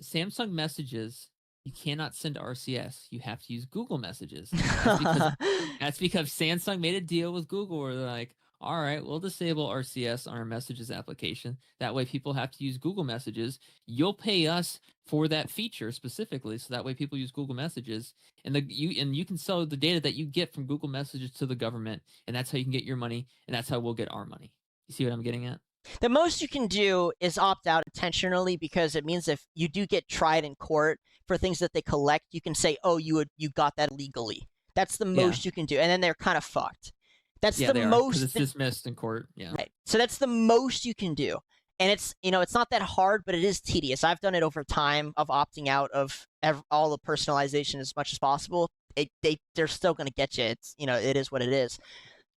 Samsung Messages, you cannot send RCS. You have to use Google Messages. That's because Samsung made a deal with Google where they're like, all right, we'll disable RCS on our Messages application. That way people have to use Google Messages. You'll pay us for that feature specifically, so that way people use Google Messages, and you can sell the data that you get from Google Messages to the government, and that's how you can get your money, and that's how we'll get our money. You see what I'm getting at? The most you can do is opt out intentionally, because it means if you do get tried in court for things that they collect, you can say, "Oh, you got that legally." That's the most you can do, and then they're kind of fucked. That's the most, because it's dismissed in court. Yeah. Right. So that's the most you can do. And it's not that hard, but it is tedious. I've done it over time of opting out of all the personalization as much as possible. They're still going to get you. It's, it is what it is.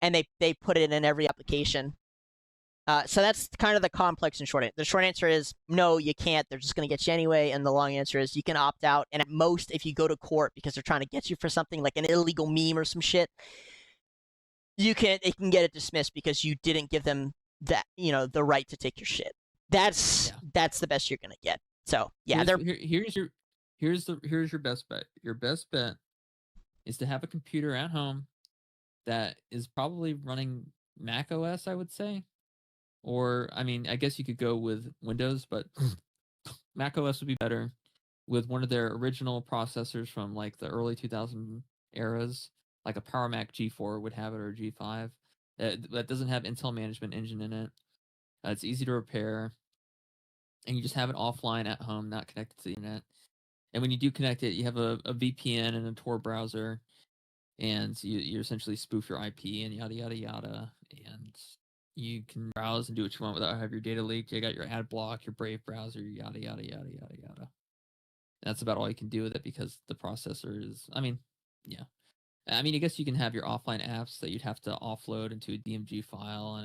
And they put it in every application. So that's kind of the complex and short answer. The short answer is no, you can't. They're just going to get you anyway. And the long answer is you can opt out. And at most, if you go to court because they're trying to get you for something like an illegal meme or some shit, it can get it dismissed because you didn't give them that, the right to take your shit. That's the best you're gonna get. So yeah, here's your best bet. Your best bet is to have a computer at home that is probably running Mac OS, I would say. Or I mean, I guess you could go with Windows, but Mac OS would be better with one of their original processors from like the early 2000 eras. Like a Power Mac G4 would have it, or G5. That doesn't have Intel Management Engine in it. It's easy to repair. And you just have it offline at home, not connected to the internet. And when you do connect it, you have a VPN and a Tor browser. And you essentially spoof your IP and yada, yada, yada. And you can browse and do what you want without having your data leaked. You got your ad block, your Brave browser, yada, yada, yada, yada, yada. And that's about all you can do with it because the processor is, I mean, I guess you can have your offline apps that you'd have to offload into a DMG file.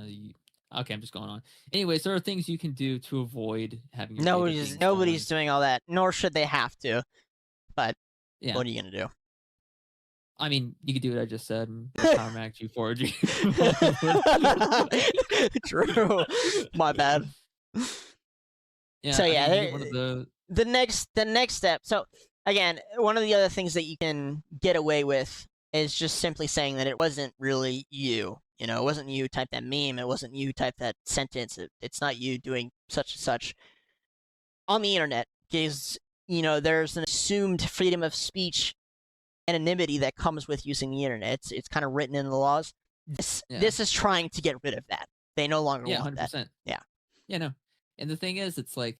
Okay, I'm just going on. Anyways, there are things you can do to avoid having your nobody's doing all that, nor should they have to. But what are you gonna do? I mean, you could do what I just said and Power Mac G4 G. True. My bad. Yeah. So the next step. So again, one of the other things that you can get away with is just simply saying that it wasn't really you. It wasn't you type that meme. It wasn't you type that sentence. It's not you doing such and such on the internet, because there's an assumed freedom of speech anonymity that comes with using the internet. It's kind of written in the laws. This is trying to get rid of that. They no longer want 100%. that. Yeah. Yeah, no. And the thing is, it's like